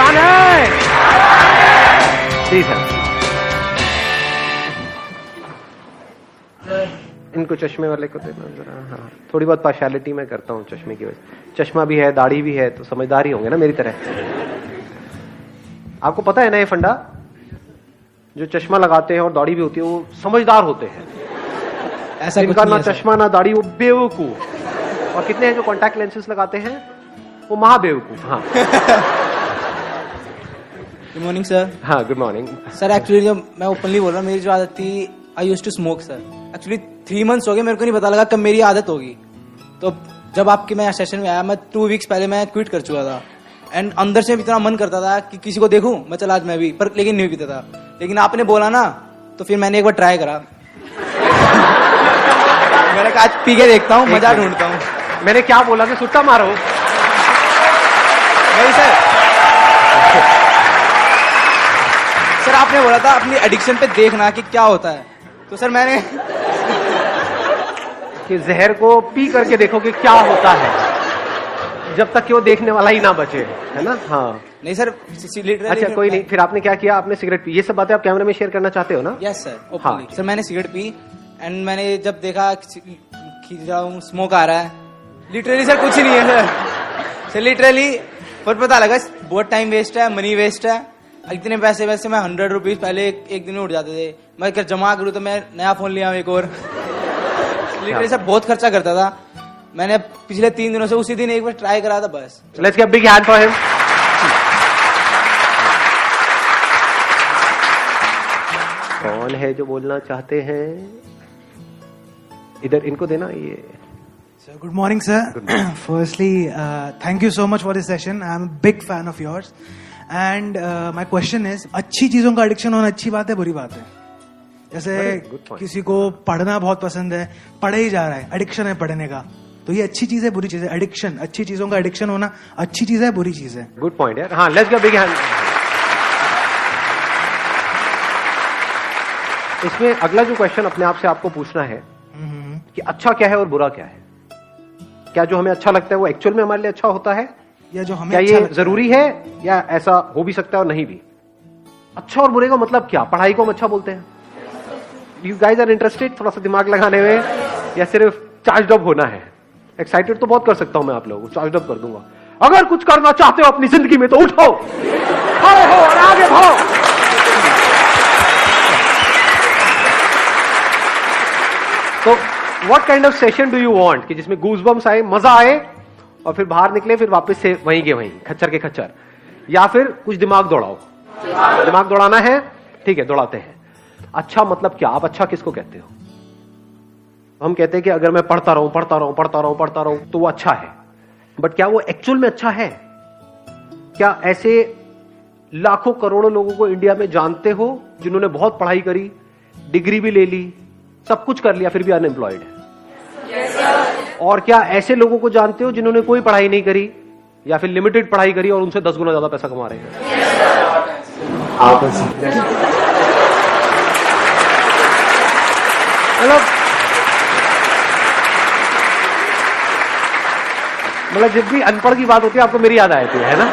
कौन है? ठीक है, इनको चश्मे वाले को देना जरा। हाँ, थोड़ी बहुत पार्शियलिटी मैं करता हूँ चश्मे की वजह। चश्मा भी है, दाढ़ी भी है, तो समझदार ही होंगे ना मेरी तरह। आपको पता है ना ये फंडा, जो चश्मा लगाते हैं और दाढ़ी भी होती है वो समझदार होते हैं। ऐसा इनका ना चश्मा ना दाढ़ी, वो बेवकूफ। और कितने हैं जो कॉन्टैक्ट लेंसेज लगाते हैं, वो महाबेवकूफ। हाँ गुड मॉर्निंग सर। हाँ, गुड मॉर्निंग सर। एक्चुअली जब मैं ओपनली बोल रहा हूँ, मेरी जो आदत थी, I used to smoke sir. Actually 3 months हो गए, मेरे को नहीं पता लगा कब मेरी आदत होगी। तो जब आपके मैं सेशन में आया, मैं 2 weeks पहले मैं क्विट कर चुका था। एंड अंदर से इतना मन करता था कि किसी को देखूं, मैं चल आज मैं भी, पर लेकिन नहीं पीता था। लेकिन आपने बोला ना, तो फिर मैंने एक बार ट्राई करा। मैंने कहा आज पी के देखता हूँ, मजा ढूंढता हूँ। मैंने क्या बोला कि सुट्टा मारो? नहीं सर, आपने बोला था अपनी एडिक्शन पे देखना कि क्या होता है। तो सर मैंने कि जहर को पी करके देखो कि क्या होता है, जब तक कि वो देखने वाला ही ना बचे, है ना? हाँ नहीं सर, अच्छा कोई नहीं। फिर आपने क्या किया? आपने सिगरेट पी। ये सब बातें आप कैमरे में शेयर करना चाहते हो ना? यस सर, हाँ। ओपनली। सर मैंने सिगरेट पी एंड मैंने जब देखा खींच रहा हूँ, स्मोक आ रहा है, लिटरली सर कुछ नहीं है सर लिटरली। पर पता लगा बहुत टाइम वेस्ट है, मनी वेस्ट है। इतने पैसे वैसे मैं 100 रुपीज पहले एक दिन में उठ जाते थे। मैं अगर जमा करूँ तो मैं नया फोन लिया एक और। लिटरली सर बहुत खर्चा करता था। मैंने पिछले 3 दिनों से उसी दिन एक बार ट्राई करा था बस। Let's give a big hand for him. कौन है जो बोलना चाहते हैं? इधर इनको देना। ये So good morning, sir. Firstly, thank you so much for this session. I am a big fan of yours. And my question is, अच्छी चीजों का एडिक्शन होना अच्छी बात है, बुरी बात है? जैसे किसी को पढ़ना बहुत पसंद है, पढ़े ही जा रहा है, एडिक्शन है पढ़ने का, तो ये अच्छी चीज है बुरी चीज है? एडिक्शन, अच्छी चीजों का एडिक्शन होना अच्छी चीज है बुरी चीज है? गुड पॉइंट यार। हाँ, let's give a big hand. इसमें अगला जो क्वेश्चन अपने आप से आपको पूछना है कि अच्छा क्या है और बुरा क्या है। क्या जो हमें अच्छा लगता है वो एक्चुअल में हमारे लिए अच्छा होता है, या जो हमें क्या अच्छा ये जरूरी है, या ऐसा हो भी सकता है और नहीं भी? अच्छा और बुरे का मतलब क्या? पढ़ाई को हम अच्छा बोलते हैं? यू गाइज आर इंटरेस्टेड थोड़ा सा दिमाग लगाने में, या सिर्फ चार्ज अप होना है? एक्साइटेड तो बहुत कर सकता हूं मैं आप लोगों को, चार्ज अप कर दूंगा। अगर कुछ करना चाहते हो अपनी जिंदगी में तो उठो, खड़े हो और आगे बढ़ो। तो what kind of session do you want कि जिसमें गूज़बम्स आए, मजा आए, और फिर बाहर निकले फिर वापस से वहीं के वहीं, खच्चर के खच्चर? या फिर कुछ दिमाग दौड़ाओ? दिमाग दौड़ाना है, ठीक है, दौड़ाते हैं। अच्छा मतलब क्या? आप अच्छा किसको कहते हो? हम कहते हैं कि अगर मैं पढ़ता रहूं पढ़ता रहूं पढ़ता रहूं पढ़ता रहूं तो वो अच्छा है, बट क्या वो एक्चुअल में अच्छा है? क्या ऐसे लाखों करोड़ों लोगों को इंडिया में जानते हो जिन्होंने बहुत पढ़ाई करी, डिग्री भी ले ली, सब कुछ कर लिया, फिर भी अनएम्प्लॉयड है? और क्या ऐसे लोगों को जानते हो जिन्होंने कोई पढ़ाई नहीं करी या फिर लिमिटेड पढ़ाई करी और उनसे 10 गुना ज्यादा पैसा कमा रहे हैं? मतलब जब भी अनपढ़ की बात होती है आपको मेरी याद आती है ना?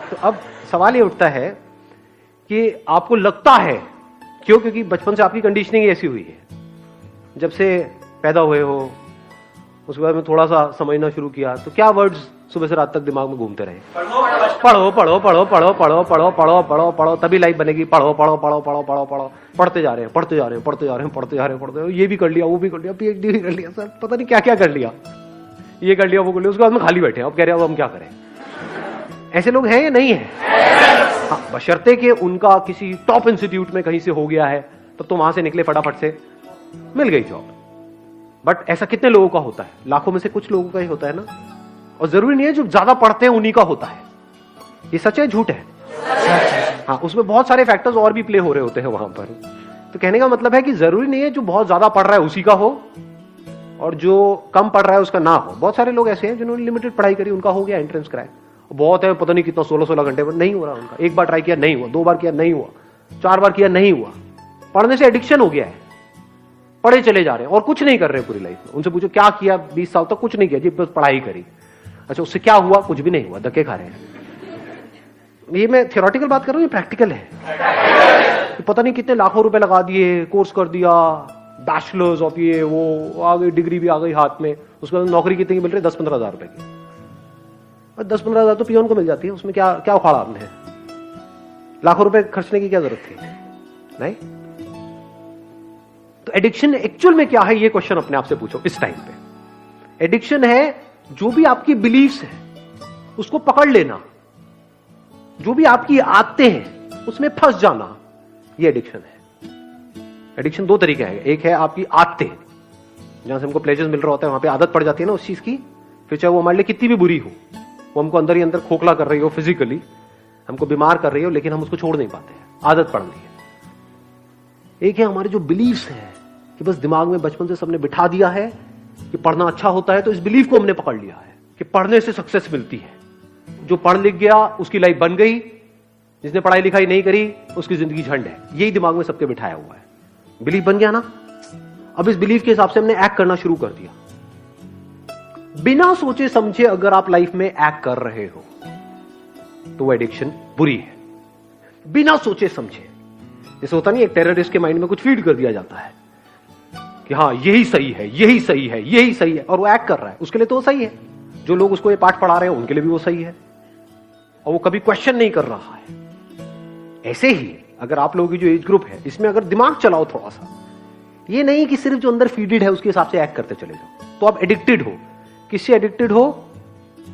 तो अब सवाल ये उठता है कि आपको लगता है क्यों? क्योंकि बचपन से आपकी कंडीशनिंग ऐसी हुई है, जब से पैदा हुए हो उसके बाद में थोड़ा सा समझना शुरू किया तो क्या वर्ड्स सुबह से रात तक दिमाग में घूमते रहे? पढ़ो पढ़ो पढ़ो पढ़ो पढ़ो पढ़ो पढ़ो पढ़ो पढ़ो तभी लाइफ बनेगी। पढ़ो पढ़ो पढ़ो पढ़ो पढ़ो पढ़ो, पढ़ते जा रहे हैं पढ़ते जा रहे हैं पढ़ते जा रहे हैं पढ़ते जा रहे हैं पढ़ते, ये भी कर लिया वो भी कर लिया, PhD भी कर लिया, सर पता नहीं क्या क्या कर लिया, ये कर लिया वो कर लिया, उसके बाद में खाली बैठे हैं, अब कह रहे हैं अब हम क्या करें? ऐसे लोग हैं या नहीं है? हाँ, बशर्ते कि उनका किसी टॉप इंस्टीट्यूट में कहीं से हो गया है, तब तो वहां से निकले फटाफट से मिल गई जॉब। बट ऐसा कितने लोगों का होता है? लाखों में से कुछ लोगों का ही होता है ना। और जरूरी नहीं है जो ज्यादा पढ़ते हैं उन्हीं का होता है। ये सच है झूठ है? हाँ, उसमें बहुत सारे फैक्टर्स और भी प्ले हो रहे होते हैं वहां पर। तो कहने का मतलब है कि जरूरी नहीं है जो बहुत ज्यादा पढ़ रहा है उसी का हो और जो कम पढ़ रहा है उसका ना हो। बहुत सारे लोग ऐसे हैं जिन्होंने लिमिटेड पढ़ाई करी, उनका हो गया एंट्रेंस क्रैक, बहुत है पता नहीं कितना 16-16 घंटे पर नहीं हो रहा उनका। एक बार ट्राई किया नहीं हुआ, 2 बार किया नहीं हुआ, 4 बार किया नहीं हुआ। पढ़ने से एडिक्शन हो गया है, पढ़े चले जा रहे हैं और कुछ नहीं कर रहे पूरी लाइफ में। उनसे पूछो क्या किया 20 साल तक? कुछ नहीं किया जी, बस पढ़ाई करी। अच्छा उससे क्या हुआ? कुछ भी नहीं हुआ, धक्के खा रहे हैं। ये मैं थियोरेटिकल बात कर रहा हूँ, ये प्रैक्टिकल है। पता नहीं कितने लाखों रुपए लगा दिए, कोर्स कर दिया, बैचलर्स ऑफ ये वो, आ गई डिग्री भी आ गई हाथ में, उसके बाद नौकरी कितनी की मिल रही है? 10-15 हजार रुपए की। और 10-15 हजार तो पियोन को मिल जाती है, उसमें क्या क्या उखाड़ा आपने? लाखों रुपए खर्चने की क्या जरूरत थी? नहीं। तो एडिक्शन एक्चुअल में क्या है, ये क्वेश्चन अपने आप से पूछो इस टाइम पे। एडिक्शन है जो भी आपकी बिलीफ्स है उसको पकड़ लेना, जो भी आपकी आदतें हैं उसमें फंस जाना, ये एडिक्शन है। एडिक्शन दो तरीके हैं, एक है आपकी आदतें, जहां से हमको प्लेजर्स मिल रहा होता है, वहां पे आदत पड़ जाती है ना उस चीज की, फिर चाहे वो हमारे लिए कितनी भी बुरी हो, वो हमको अंदर ही अंदर खोखला कर रही हो, फिजिकली हमको बीमार कर रही हो, लेकिन हम उसको छोड़ नहीं पाते हैं, आदत पड़ रही है। एक है हमारे जो बिलीफ्स है कि बस दिमाग में बचपन से सबने बिठा दिया है कि पढ़ना अच्छा होता है, तो इस बिलीफ को हमने पकड़ लिया है कि पढ़ने से सक्सेस मिलती है। जो पढ़ लिख गया उसकी लाइफ बन गई, जिसने पढ़ाई लिखाई नहीं करी उसकी जिंदगी झंड है, यही दिमाग में सबके बिठाया हुआ है। बिलीफ बन गया ना, अब इस बिलीफ के हिसाब से हमने एक्ट करना शुरू कर दिया। बिना सोचे समझे अगर आप लाइफ में एक्ट कर रहे हो तो वो एडिक्शन बुरी है। बिना सोचे समझे, जैसे होता नहीं, एक टेररिस्ट के माइंड में कुछ फीड कर दिया जाता है कि हाँ यही सही है, यही सही है, यही सही है, और वो एक्ट कर रहा है, उसके लिए तो वो सही है। जो लोग उसको ये पाठ पढ़ा रहे हैं उनके लिए भी वो सही है, और वो कभी क्वेश्चन नहीं कर रहा है। ऐसे ही अगर आप लोगों की जो एज ग्रुप है इसमें अगर दिमाग चलाओ थोड़ा सा, ये नहीं कि सिर्फ जो अंदर फीडेड है उसके हिसाब से एक्ट करते चले जाओ, तो आप एडिक्टेड हो। किससे एडिक्टेड हो?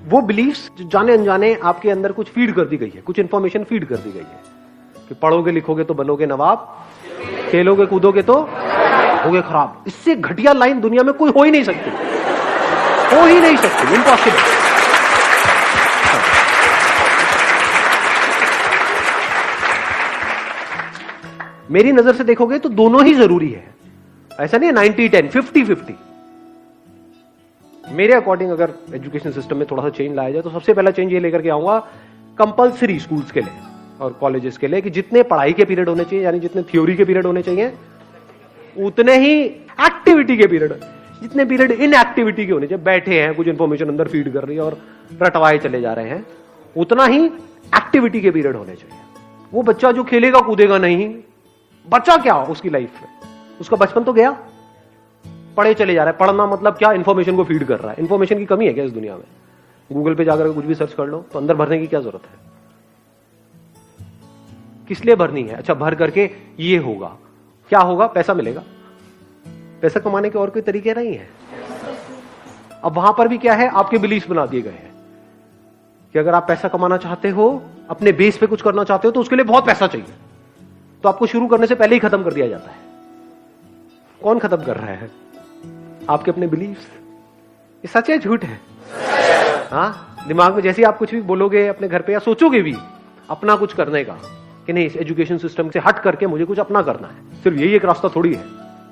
वो बिलीफ्स जो जाने अनजाने आपके अंदर कुछ फीड कर दी गई है, कुछ इंफॉर्मेशन फीड कर दी गई है कि पढ़ोगे लिखोगे तो बनोगे नवाब, खेलोगे कूदोगे तो होगे खराब। इससे घटिया लाइन दुनिया में कोई हो ही नहीं सकती, हो ही नहीं सकती, इम्पॉसिबल। मेरी नजर से देखोगे तो दोनों ही जरूरी है, ऐसा नहीं है 90-10, 50-50। मेरे अकॉर्डिंग अगर एजुकेशन सिस्टम में थोड़ा सा चेंज लाया जाए तो सबसे पहला चेंज ये लेकर के आऊंगा कंपलसरी स्कूल्स के लिए और कॉलेजेस के लिए कि जितने पढ़ाई के पीरियड होने चाहिए, यानी जितने थ्योरी के पीरियड होने चाहिए, उतने ही एक्टिविटी के पीरियड, जितने पीरियड इन एक्टिविटी के होने चाहिए, बैठे हैं कुछ इंफॉर्मेशन अंदर फीड कर रही है और रटवाए चले जा रहे हैं, उतना ही एक्टिविटी के पीरियड होने चाहिए। वो बच्चा जो खेलेगा कूदेगा नहीं, बच्चा क्या उसकी लाइफ में, उसका बचपन तो गया, पढ़े चले जा रहा है। पढ़ना मतलब क्या? इंफॉर्मेशन को फीड कर रहा है। इंफॉर्मेशन की कमी है क्या इस दुनिया में? गूगल पे जाकर कुछ भी सर्च कर लो तो अंदर भरने की क्या जरूरत है? किस लिए भरनी है? अच्छा, भर करके ये होगा, क्या होगा? पैसा मिलेगा। पैसा कमाने के और कोई तरीके नहीं है। अब वहां पर भी क्या है? आपके बिलीफ बना दिए गए हैं कि अगर आप पैसा कमाना चाहते हो, अपने बेस पे कुछ करना चाहते हो, तो उसके लिए बहुत पैसा चाहिए, तो आपको शुरू करने से पहले ही खत्म कर दिया जाता है। कौन खत्म कर रहा है? आपके अपने बिलीफ्स। ये सच है झूठ है? हाँ, दिमाग में जैसे ही आप कुछ भी बोलोगे अपने घर पे या सोचोगे भी अपना कुछ करने का कि नहीं, इस एजुकेशन सिस्टम से हट करके मुझे कुछ अपना करना है, सिर्फ यही एक रास्ता थोड़ी है।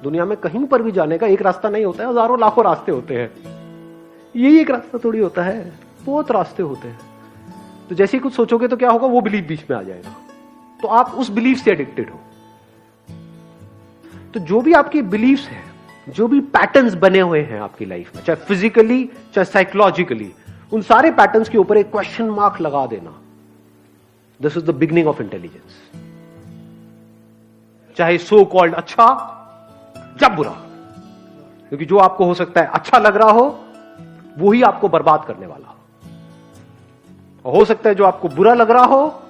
दुनिया में कहीं पर भी जाने का एक रास्ता नहीं होता है, हजारों लाखों रास्ते होते हैं। यही एक रास्ता थोड़ी होता है, बहुत रास्ते होते हैं। तो जैसे ही कुछ सोचोगे तो क्या होगा? वो बिलीफ बीच में आ जाएगा, तो आप उस बिलीफ से एडिक्टेड हो। तो जो भी आपके बिलीफ्स हैं, जो भी पैटर्न्स बने हुए हैं आपकी लाइफ में, चाहे फिजिकली चाहे साइकोलॉजिकली, उन सारे पैटर्न्स के ऊपर एक क्वेश्चन मार्क लगा देना। This is the beginning of intelligence. चाहे सो कॉल्ड अच्छा या बुरा, क्योंकि जो आपको हो सकता है अच्छा लग रहा हो वो ही आपको बर्बाद करने वाला हो, और हो सकता है जो आपको बुरा लग रहा हो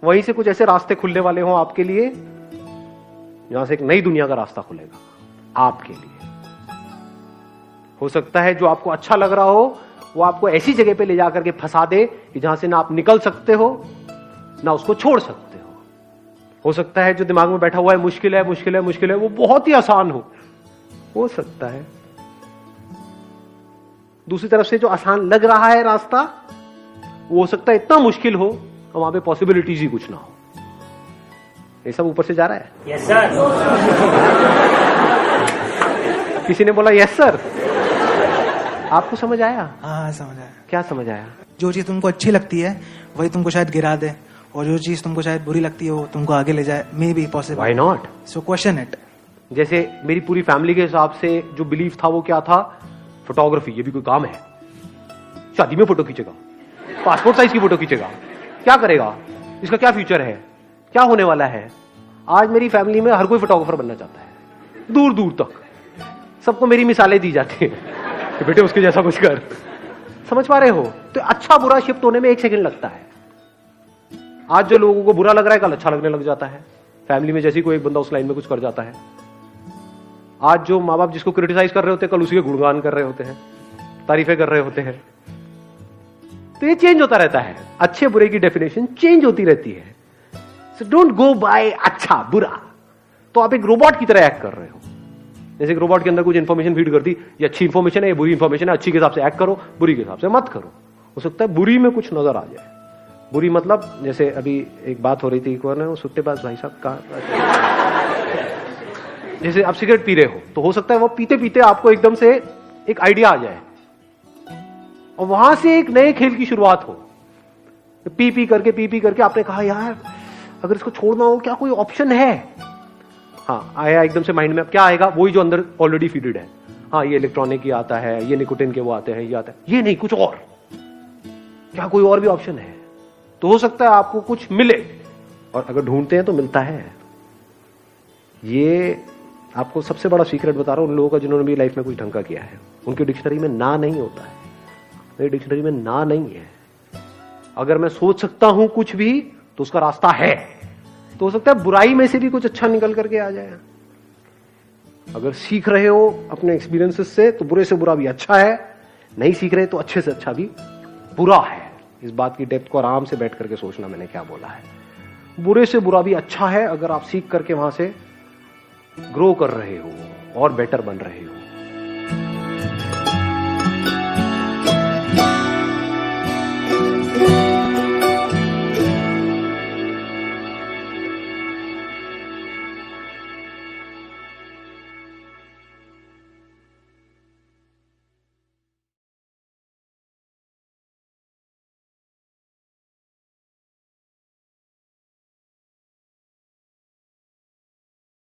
वहीं से कुछ ऐसे रास्ते खुलने वाले हो आपके लिए जहां से एक नई दुनिया का रास्ता खुलेगा आपके लिए। हो सकता है जो आपको अच्छा लग रहा हो वो आपको ऐसी जगह पे ले जाकर के फंसा दे कि जहां से ना आप निकल सकते हो ना उसको छोड़ सकते हो सकता है जो दिमाग में बैठा हुआ है मुश्किल है मुश्किल है मुश्किल है, वो बहुत ही आसान हो सकता है। दूसरी तरफ से जो आसान लग रहा है रास्ता, वो हो सकता है इतना मुश्किल हो और वहां पे पॉसिबिलिटीज ही कुछ ना हो। ये सब ऊपर से जा रहा है। Yes sir. किसी ने बोला यस सर। आपको समझ आया? हाँ समझ आया। क्या समझ आया? जो चीज तुमको अच्छी लगती है वही तुमको शायद गिरा दे, और जो चीज तुमको शायद बुरी लगती है वो तुमको आगे ले जाए। May be possible. Why not? So question it. जैसे मेरी पूरी फैमिली के हिसाब से जो बिलीफ था वो क्या था? फोटोग्राफी। ये भी कोई काम है? शादी में फोटो खींचेगा, पासपोर्ट साइज की फोटो खींचेगा, क्या करेगा? इसका क्या फ्यूचर है, क्या होने वाला है। आज मेरी फैमिली में हर कोई फोटोग्राफर बनना चाहता है, दूर दूर तक सबको मेरी मिसालें दी जाती हैं कि बेटे उसके जैसा कुछ कर। समझ पा रहे हो? तो अच्छा बुरा शिफ्ट होने में 1 सेकंड लगता है। आज जो लोगों को बुरा लग रहा है कल अच्छा लगने लग जाता है। फैमिली में जैसे कोई एक बंदा उस लाइन में कुछ कर जाता है, आज जो माँ बाप जिसको क्रिटिसाइज कर रहे होते हैं कल उसी के गुणगान कर रहे होते हैं, तारीफें कर रहे होते हैं। तो ये चेंज होता रहता है, अच्छे बुरे की डेफिनेशन चेंज होती रहती है। सो डोंट गो बाय अच्छा बुरा। तो आप एक रोबोट की तरह एक्ट कर रहे हो। जैसे एक रोबोट के अंदर कुछ इंफॉर्मेशन फीड कर दी, ये अच्छी इंफॉर्मेशन है, ये बुरी इंफॉर्मेशन है, अच्छी के हिसाब से एक्ट करो, बुरी के हिसाब से मत करो। हो सकता है बुरी में कुछ नजर आ जाए। बुरी मतलब जैसे अभी एक बात हो रही थी, कौन है वो सुट्टेबाज भाई साहब का, जैसे आप सिगरेट पी रहे हो तो हो सकता है वो पीते पीते आपको एकदम से एक आइडिया आ जाए और वहां से एक नए खेल की शुरुआत हो। पी पी करके आपने कहा यार अगर इसको छोड़ना हो क्या कोई ऑप्शन है। हाँ आया एकदम से माइंड में, अब क्या आएगा, वही जो अंदर ऑलरेडी फीडेड है। हाँ ये इलेक्ट्रॉनिक ये आता है, ये निकोटिन के वो आते हैं, ये आता है, ये नहीं कुछ और, क्या कोई और भी ऑप्शन है। तो हो सकता है आपको कुछ मिले, और अगर ढूंढते हैं तो मिलता है। ये आपको सबसे बड़ा सीक्रेट बता रहा हूं उन लोगों का जिन्होंने भी लाइफ में कुछ ढंग का किया है। उनकी डिक्शनरी में ना नहीं होता है, मेरी डिक्शनरी में ना नहीं है। अगर मैं सोच सकता हूं कुछ भी तो उसका रास्ता है। तो हो सकता है बुराई में से भी कुछ अच्छा निकल करके आ जाए। अगर सीख रहे हो अपने एक्सपीरियंसेस से तो बुरे से बुरा भी अच्छा है, नहीं सीख रहे तो अच्छे से अच्छा भी बुरा है। इस बात की डेप्थ को आराम से बैठ करके सोचना मैंने क्या बोला है। बुरे से बुरा भी अच्छा है अगर आप सीख करके वहां से ग्रो कर रहे हो और बेटर बन रहे हो।